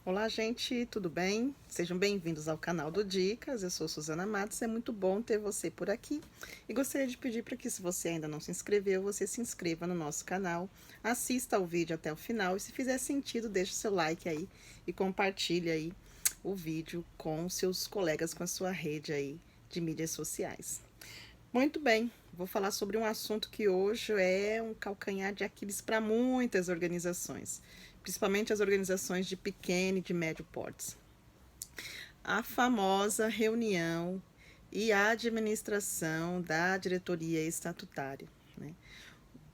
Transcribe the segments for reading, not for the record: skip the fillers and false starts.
Olá, gente, tudo bem? Sejam bem-vindos ao canal do Dicas. Eu sou Suzana Matos, é muito bom ter você por aqui. E gostaria de pedir para que, se você ainda não se inscreveu, você se inscreva no nosso canal, assista ao vídeo até o final e, se fizer sentido, deixe seu like aí e compartilhe aí o vídeo com seus colegas, com a sua rede aí de mídias sociais. Muito bem, vou falar sobre um assunto que hoje é um calcanhar de Aquiles para muitas organizações, principalmente as organizações de pequeno e de médio porte. A famosa reunião e a administração da diretoria estatutária, né?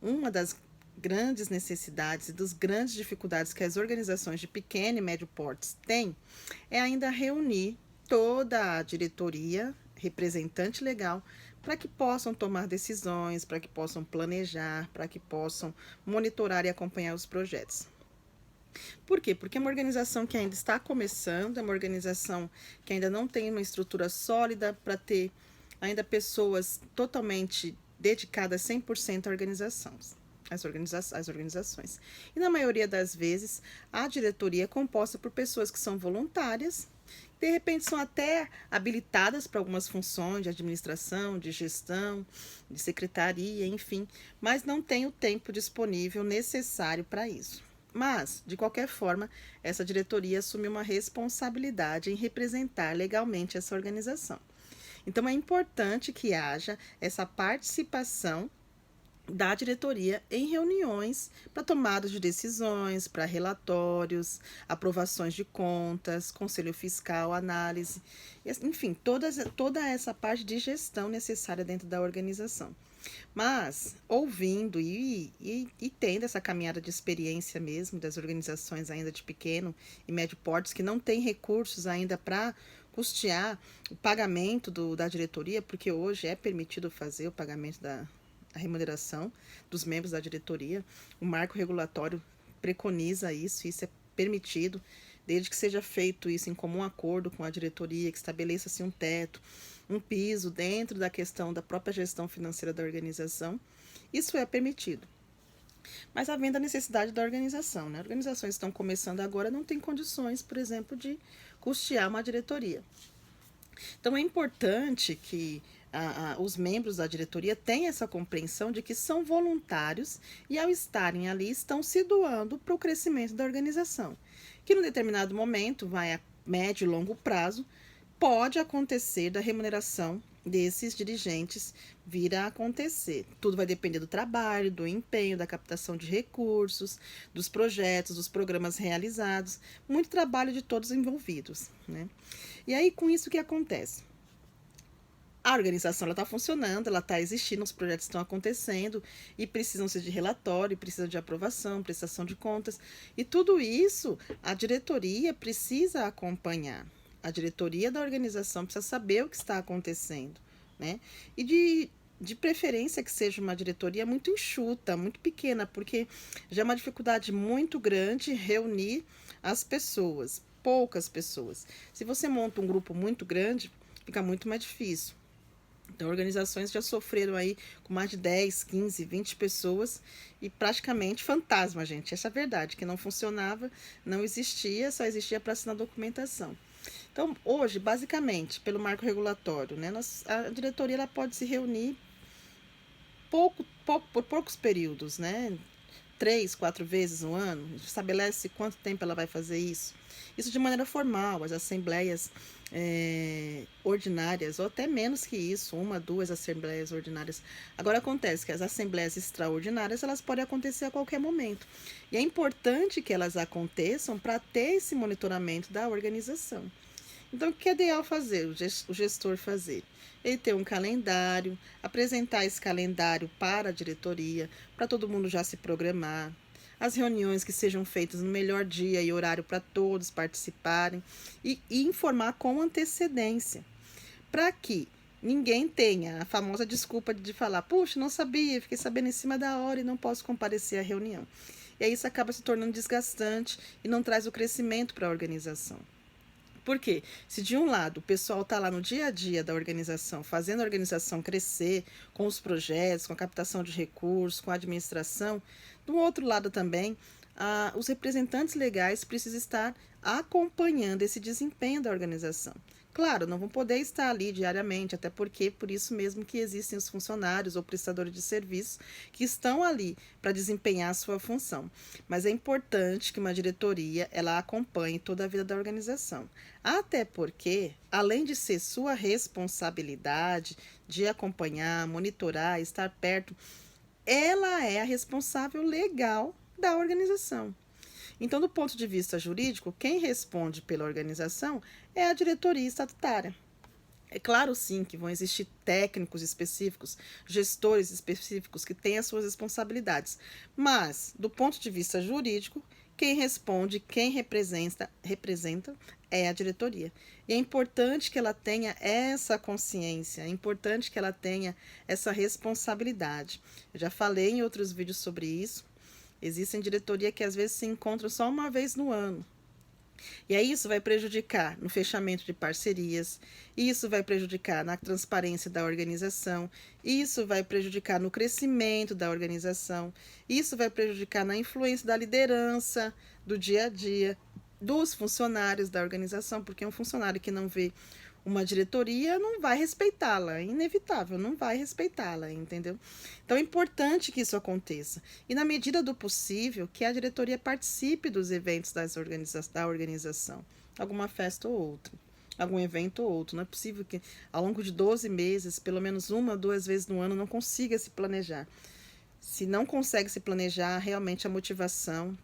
Uma das grandes necessidades e das grandes dificuldades que as organizações de pequeno e médio porte têm é ainda reunir toda a diretoria, representante legal, para que possam tomar decisões, para que possam planejar, para que possam monitorar e acompanhar os projetos. Por quê? Porque é uma organização que ainda está começando, é uma organização que ainda não tem uma estrutura sólida para ter ainda pessoas totalmente dedicadas 100% à organização. As organizações. E na maioria das vezes, a diretoria é composta por pessoas que são voluntárias, de repente são até habilitadas para algumas funções de administração, de gestão, de secretaria, enfim, mas não tem o tempo disponível necessário para isso. Mas, de qualquer forma, essa diretoria assume uma responsabilidade em representar legalmente essa organização. Então, é importante que haja essa participação da diretoria em reuniões para tomada de decisões, para relatórios, aprovações de contas, conselho fiscal, análise, enfim, toda essa parte de gestão necessária dentro da organização. Mas, ouvindo e tendo essa caminhada de experiência mesmo das organizações ainda de pequeno e médio portes que não têm recursos ainda para custear o pagamento da diretoria, porque hoje é permitido fazer o pagamento da remuneração dos membros da diretoria. O marco regulatório preconiza isso é permitido, desde que seja feito isso em comum acordo com a diretoria, que estabeleça-se um teto, um piso dentro da questão da própria gestão financeira da organização. Isso é permitido. Mas havendo a necessidade da organização, né? Organizações que estão começando agora não têm condições, por exemplo, de custear uma diretoria. Então é importante que os membros da diretoria tenham essa compreensão de que são voluntários e, ao estarem ali, estão se doando para o crescimento da organização. Que, em determinado momento, vai a médio e longo prazo, pode acontecer da remuneração desses dirigentes vir a acontecer. Tudo vai depender do trabalho, do empenho, da captação de recursos, dos projetos, dos programas realizados, muito trabalho de todos envolvidos, né? E aí, com isso, o que acontece? A organização está funcionando, ela está existindo, os projetos estão acontecendo e precisam-se de relatório, precisam de aprovação, prestação de contas. E tudo isso a diretoria precisa acompanhar. A diretoria da organização precisa saber o que está acontecendo, né? E de preferência que seja uma diretoria muito enxuta, muito pequena, porque já é uma dificuldade muito grande reunir as pessoas, poucas pessoas. Se você monta um grupo muito grande, fica muito mais difícil. Então, organizações já sofreram aí com mais de 10, 15, 20 pessoas e praticamente fantasma, gente. Essa é a verdade, que não funcionava, não existia, só existia para assinar documentação. Então, hoje, basicamente, pelo marco regulatório, né, a diretoria ela pode se reunir por poucos períodos, né? 3, 4 vezes no ano, estabelece quanto tempo ela vai fazer isso. Isso de maneira formal, as assembleias ordinárias, ou até menos que isso, 1, 2 assembleias ordinárias. Agora acontece que as assembleias extraordinárias, elas podem acontecer a qualquer momento. E é importante que elas aconteçam para ter esse monitoramento da organização. Então, o que é ideal fazer, o gestor fazer? Ele ter um calendário, apresentar esse calendário para a diretoria, para todo mundo já se programar. As reuniões que sejam feitas no melhor dia e horário para todos participarem e informar com antecedência, para que ninguém tenha a famosa desculpa de falar: puxa, não sabia, fiquei sabendo em cima da hora e não posso comparecer à reunião. E aí isso acaba se tornando desgastante e não traz o crescimento para a organização. Por quê? Se de um lado o pessoal está lá no dia a dia da organização, fazendo a organização crescer com os projetos, com a captação de recursos, com a administração, do outro lado também os representantes legais precisam estar acompanhando esse desempenho da organização. Claro, não vão poder estar ali diariamente, até porque por isso mesmo que existem os funcionários ou prestadores de serviço que estão ali para desempenhar a sua função. Mas é importante que uma diretoria ela acompanhe toda a vida da organização. Até porque, além de ser sua responsabilidade de acompanhar, monitorar, estar perto, ela é a responsável legal da organização. Então, do ponto de vista jurídico, quem responde pela organização é a diretoria estatutária. É claro, sim, que vão existir técnicos específicos, gestores específicos que têm as suas responsabilidades, mas, do ponto de vista jurídico, quem responde, quem representa é a diretoria. E é importante que ela tenha essa consciência, é importante que ela tenha essa responsabilidade. Eu já falei em outros vídeos sobre isso. Existem diretoria que às vezes se encontram só uma vez no ano. E aí isso vai prejudicar no fechamento de parcerias, isso vai prejudicar na transparência da organização, isso vai prejudicar no crescimento da organização, isso vai prejudicar na influência da liderança, do dia a dia, dos funcionários da organização, porque um funcionário que não vê uma diretoria não vai respeitá-la, é inevitável, não vai respeitá-la, entendeu? Então é importante que isso aconteça. E na medida do possível, que a diretoria participe dos eventos da organização, alguma festa ou outra, algum evento ou outro. Não é possível que ao longo de 12 meses, pelo menos 1 ou 2 vezes no ano, não consiga se planejar. Se não consegue se planejar, realmente a motivação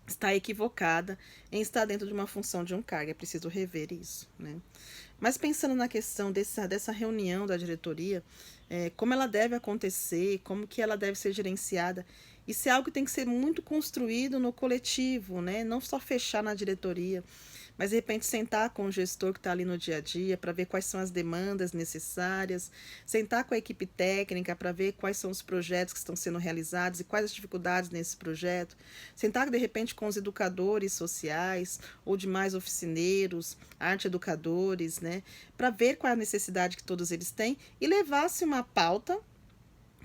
está equivocada em estar dentro de uma função de um cargo. É preciso rever isso, né? Mas pensando na questão dessa reunião da diretoria, como ela deve acontecer, como que ela deve ser gerenciada, isso é algo que tem que ser muito construído no coletivo, né? Não só fechar na diretoria, mas de repente sentar com o gestor que está ali no dia a dia para ver quais são as demandas necessárias, sentar com a equipe técnica para ver quais são os projetos que estão sendo realizados e quais as dificuldades nesse projeto, sentar de repente com os educadores sociais ou demais oficineiros, arte educadores, né, para ver qual é a necessidade que todos eles têm e levar-se uma pauta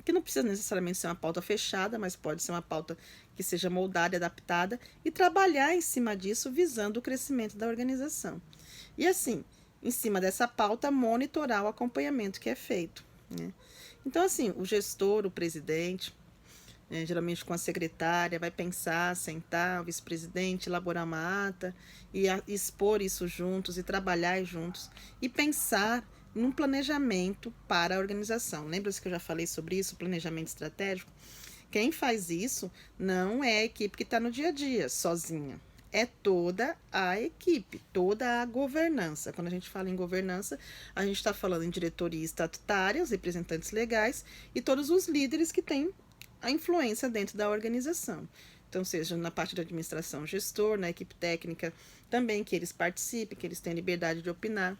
que não precisa necessariamente ser uma pauta fechada, mas pode ser uma pauta que seja moldada e adaptada, e trabalhar em cima disso visando o crescimento da organização. E assim, em cima dessa pauta, monitorar o acompanhamento que é feito, né? Então, assim, o gestor, o presidente, geralmente com a secretária, vai pensar, sentar, o vice-presidente, elaborar uma ata e expor isso juntos e trabalhar juntos e pensar num planejamento para a organização. Lembra-se que eu já falei sobre isso, planejamento estratégico? Quem faz isso não é a equipe que está no dia a dia, sozinha. É toda a equipe, toda a governança. Quando a gente fala em governança, a gente está falando em diretoria estatutária, os representantes legais e todos os líderes que têm a influência dentro da organização. Então, seja na parte da administração, gestor, na equipe técnica também, que eles participem, que eles tenham liberdade de opinar.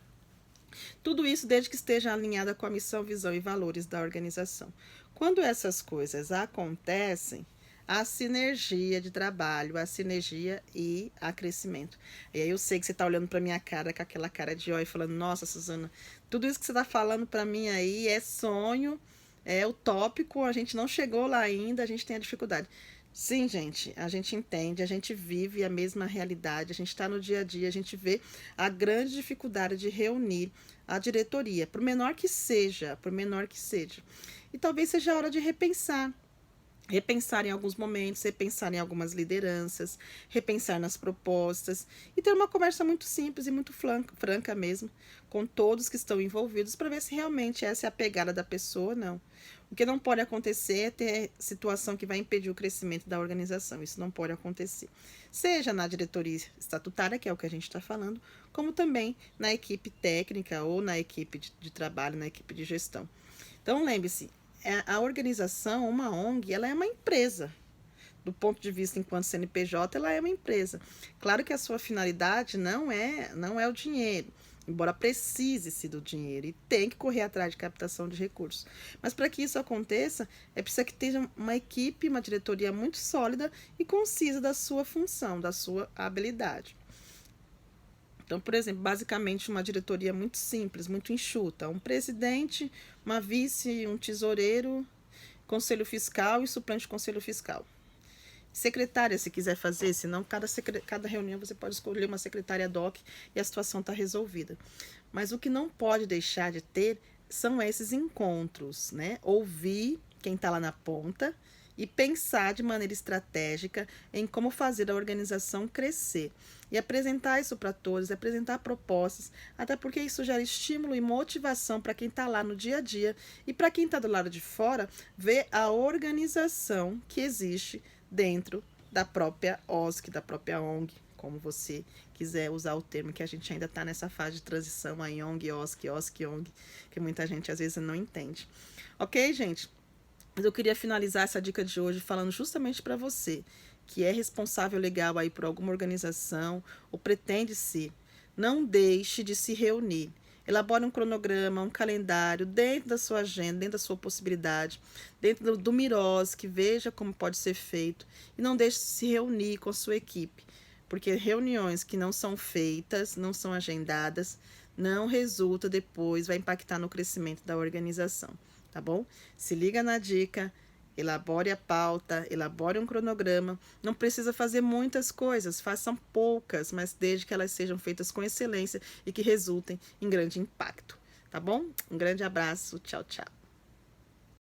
Tudo isso desde que esteja alinhada com a missão, visão e valores da organização. Quando essas coisas acontecem, a sinergia de trabalho, a sinergia e a crescimento. E aí eu sei que você está olhando para minha cara com aquela cara de ó e falando, nossa, Suzana, tudo isso que você está falando para mim aí é sonho, é utópico, a gente não chegou lá ainda, a gente tem a dificuldade. Sim, gente, a gente entende, a gente vive a mesma realidade, a gente está no dia a dia, a gente vê a grande dificuldade de reunir a diretoria, por menor que seja, por menor que seja. E talvez seja a hora de repensar em alguns momentos, repensar em algumas lideranças, repensar nas propostas e ter uma conversa muito simples e muito franca mesmo, com todos que estão envolvidos, para ver se realmente essa é a pegada da pessoa ou não. O que não pode acontecer é ter situação que vai impedir o crescimento da organização. Isso não pode acontecer. Seja na diretoria estatutária, que é o que a gente está falando, como também na equipe técnica ou na equipe de trabalho, na equipe de gestão. Então, lembre-se, a organização, uma ONG, ela é uma empresa. Do ponto de vista enquanto CNPJ, ela é uma empresa. Claro que a sua finalidade não é o dinheiro, embora precise-se do dinheiro e tem que correr atrás de captação de recursos. Mas para que isso aconteça, é preciso que tenha uma equipe, uma diretoria muito sólida e concisa da sua função, da sua habilidade. Então, por exemplo, basicamente uma diretoria muito simples, muito enxuta. Um presidente, uma vice, um tesoureiro, conselho fiscal e suplente de conselho fiscal. Secretária, se quiser fazer, senão cada reunião você pode escolher uma secretária ad hoc e a situação está resolvida. Mas o que não pode deixar de ter são esses encontros, né? Ouvir quem está lá na ponta e pensar de maneira estratégica em como fazer a organização crescer. E apresentar isso para todos, apresentar propostas, até porque isso gera estímulo e motivação para quem está lá no dia a dia e para quem está do lado de fora, ver a organização que existe dentro da própria OSC, da própria ONG, como você quiser usar o termo, que a gente ainda está nessa fase de transição aí, ONG, OSC, OSC, ONG, que muita gente às vezes não entende. Ok, gente? Mas eu queria finalizar essa dica de hoje falando justamente para você, que é responsável legal aí por alguma organização ou pretende ser. Não deixe de se reunir. Elabore um cronograma, um calendário dentro da sua agenda, dentro da sua possibilidade, dentro do Miros, que veja como pode ser feito. E não deixe de se reunir com a sua equipe, porque reuniões que não são feitas, não são agendadas, não resulta depois, vai impactar no crescimento da organização, tá bom? Se liga na dica. Elabore a pauta, elabore um cronograma. Não precisa fazer muitas coisas, façam poucas, mas desde que elas sejam feitas com excelência e que resultem em grande impacto, tá bom? Um grande abraço, tchau, tchau.